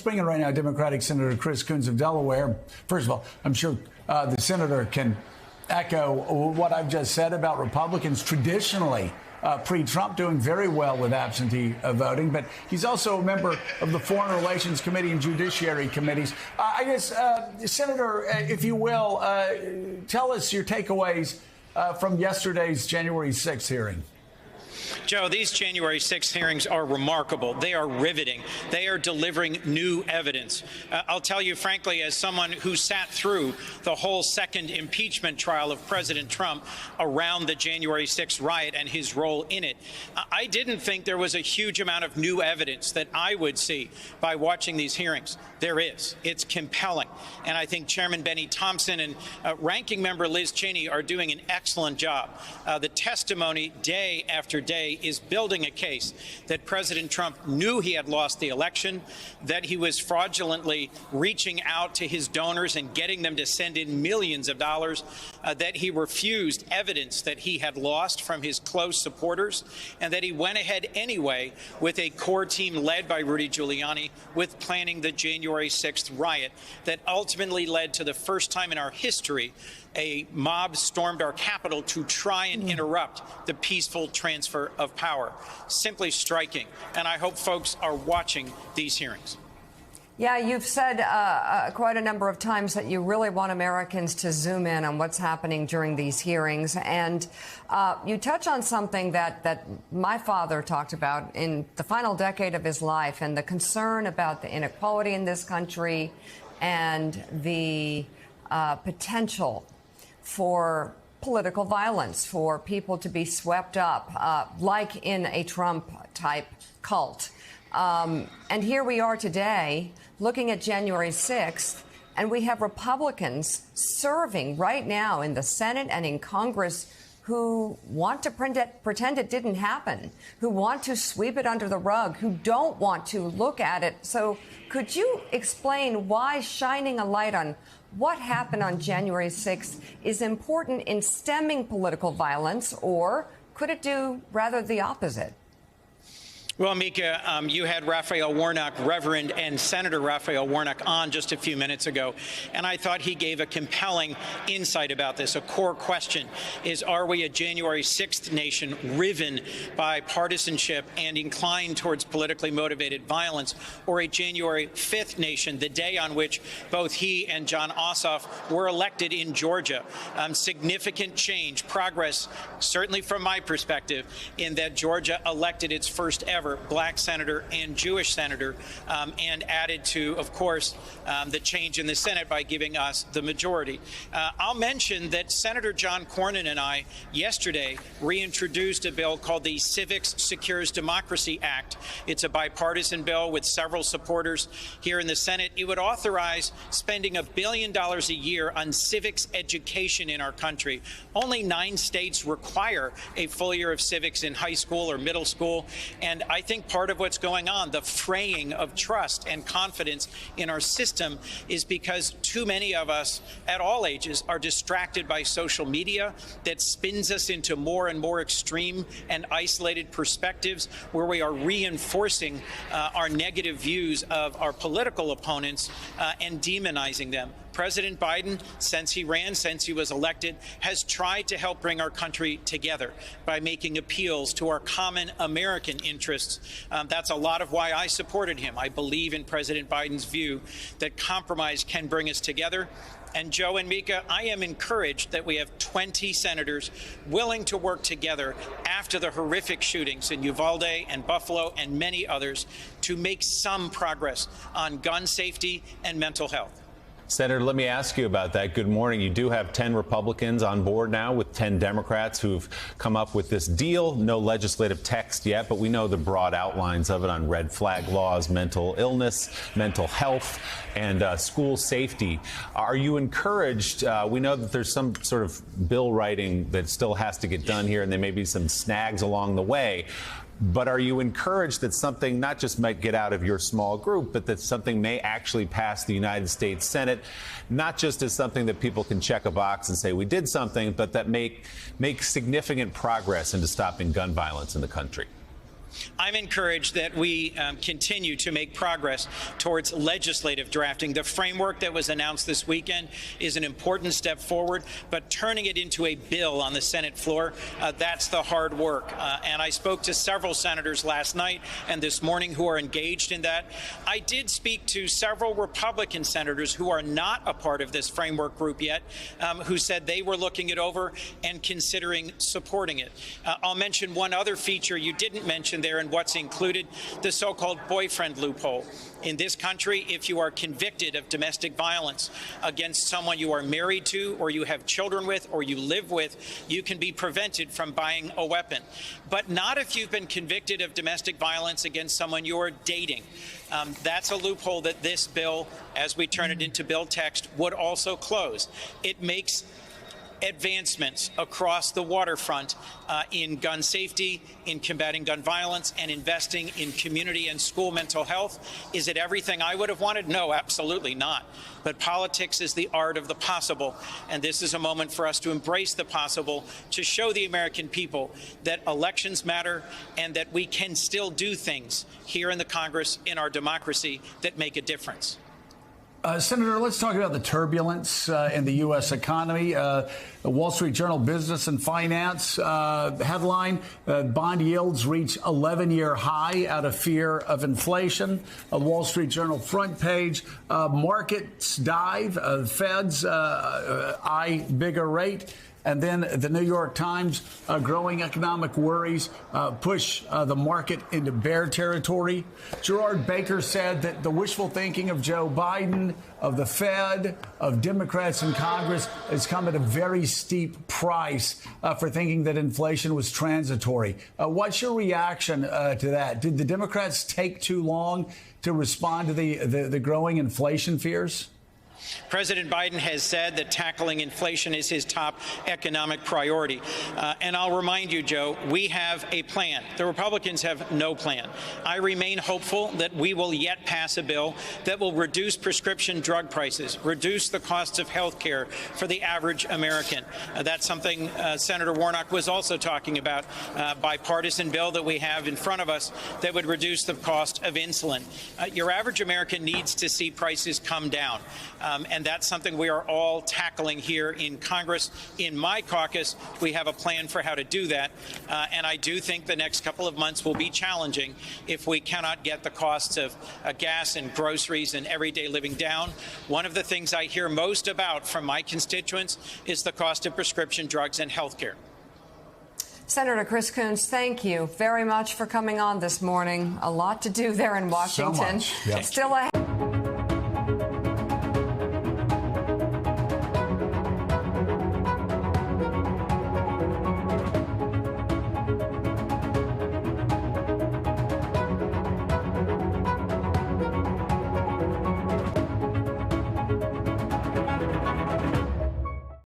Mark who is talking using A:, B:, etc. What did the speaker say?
A: bringing right now Democratic Senator Chris Coons of Delaware. First of all, I'm sure the senator can echo what I've just said about Republicans traditionally pre-Trump doing very well with absentee voting, but he's also a member of the Foreign Relations Committee and Judiciary Committees. I guess, Senator, if you will, tell us your takeaways from yesterday's January 6th hearing.
B: Joe, these January 6th hearings are remarkable. They are riveting. They are delivering new evidence. I'll tell you, frankly, as someone who sat through the whole second impeachment trial of President Trump around the January 6th riot and his role in it, I didn't think there was a huge amount of new evidence that I would see by watching these hearings. There is. It's compelling. And I think Chairman Benny Thompson and Ranking Member Liz Cheney are doing an excellent job. The testimony day after day is building a case that President Trump knew he had lost the election, that he was fraudulently reaching out to his donors and getting them to send in millions of dollars, that he refused evidence that he had lost from his close supporters, and that he went ahead anyway with a core team led by Rudy Giuliani with planning the January 6th riot that ultimately led to the first time in our history a mob stormed our Capitol to try and interrupt the peaceful transfer of power. Simply striking. And I hope folks are watching these hearings.
C: Yeah, you've said quite a number of times that you really want Americans to zoom in on what's happening during these hearings. And you touch on something that my father talked about in the final decade of his life, and the concern about the inequality in this country and the potential for political violence, for people to be swept up, like in a Trump-type cult. And here we are today looking at January 6th, and we have Republicans serving right now in the Senate and in Congress who want to pretend it didn't happen, who want to sweep it under the rug, who don't want to look at it. So could you explain why shining a light on what happened on January 6th is important in stemming political violence, or could it do rather the opposite?
B: Well, Mika, you had Raphael Warnock, Reverend and Senator Raphael Warnock, on just a few minutes ago, and I thought he gave a compelling insight about this. A core question is, are we a January 6th nation riven by partisanship and inclined towards politically motivated violence, or a January 5th nation, the day on which both he and Jon Ossoff were elected in Georgia? Significant change, progress, certainly from my perspective, in that Georgia elected its first ever black senator and Jewish senator, and added to, of course, the change in the Senate by giving us the majority. I'll mention that Senator John Cornyn and I yesterday reintroduced a bill called the Civics Secures Democracy Act. It's a bipartisan bill with several supporters here in the Senate. It would authorize spending $1 billion a year on civics education in our country. Only 9 states require a full year of civics in high school or middle school, and I think part of what's going on, the fraying of trust and confidence in our system, is because too many of us at all ages are distracted by social media that spins us into more and more extreme and isolated perspectives, where we are reinforcing our negative views of our political opponents and demonizing them. President Biden, since he was elected, has tried to help bring our country together by making appeals to our common American interests. That's a lot of why I supported him. I believe in President Biden's view that compromise can bring us together. And Joe and Mika, I am encouraged that we have 20 senators willing to work together after the horrific shootings in Uvalde and Buffalo and many others to make some progress on gun safety and mental health.
D: Senator, let me ask you about that. Good morning. You do have 10 Republicans on board now with 10 Democrats who've come up with this deal. No legislative text yet, but we know the broad outlines of it on red flag laws, mental illness, mental health, and school safety. Are you encouraged? We know that there's some sort of bill writing that still has to get done here, and there may be some snags along the way. But are you encouraged that something not just might get out of your small group, but that something may actually pass the United States Senate, not just as something that people can check a box and say we did something, but that make significant progress into stopping gun violence in the country?
B: I'm encouraged that we continue to make progress towards legislative drafting. The framework that was announced this weekend is an important step forward, but turning it into a bill on the Senate floor, that's the hard work. And I spoke to several senators last night and this morning who are engaged in that. I did speak to several Republican senators who are not a part of this framework group yet, who said they were looking it over and considering supporting it. I'll mention one other feature you didn't mention there and what's included, the so-called boyfriend loophole. In this country, if you are convicted of domestic violence against someone you are married to or you have children with or you live with, you can be prevented from buying a weapon. But not if you've been convicted of domestic violence against someone you're dating. That's a loophole that this bill, as we turn it into bill text, would also close. It makes advancements across the waterfront in gun safety, in combating gun violence, and investing in community and school mental health. Is it everything I would have wanted? No, absolutely not. But politics is the art of the possible, and this is a moment for us to embrace the possible, to show the American people that elections matter and that we can still do things here in the Congress, in our democracy, that make a difference.
A: Senator, let's talk about the turbulence in the U.S. economy. The Wall Street Journal Business and Finance headline, bond yields reach 11-year high out of fear of inflation. Wall Street Journal front page, markets dive, Feds eye bigger rate. And then the New York Times, growing economic worries push the market into bear territory. Gerard Baker said that the wishful thinking of Joe Biden, of the Fed, of Democrats in Congress has come at a very steep price for thinking that inflation was transitory. What's your reaction to that? Did the Democrats take too long to respond to the growing inflation fears?
B: President Biden has said that tackling inflation is his top economic priority. And I'll remind you, Joe, we have a plan. The Republicans have no plan. I remain hopeful that we will yet pass a bill that will reduce prescription drug prices, reduce the costs of health care for the average American. That's something Senator Warnock was also talking about, bipartisan bill that we have in front of us that would reduce the cost of insulin. Your average American needs to see prices come down. And that's something we are all tackling here in Congress. In my caucus, we have a plan for how to do that. And I do think the next couple of months will be challenging if we cannot get the costs of gas and groceries and everyday living down. One of the things I hear most about from my constituents is the cost of prescription drugs and health care.
C: Senator Chris Coons, thank you very much for coming on this morning. A lot to do there in Washington.
A: So much. Yep.
C: Still ahead.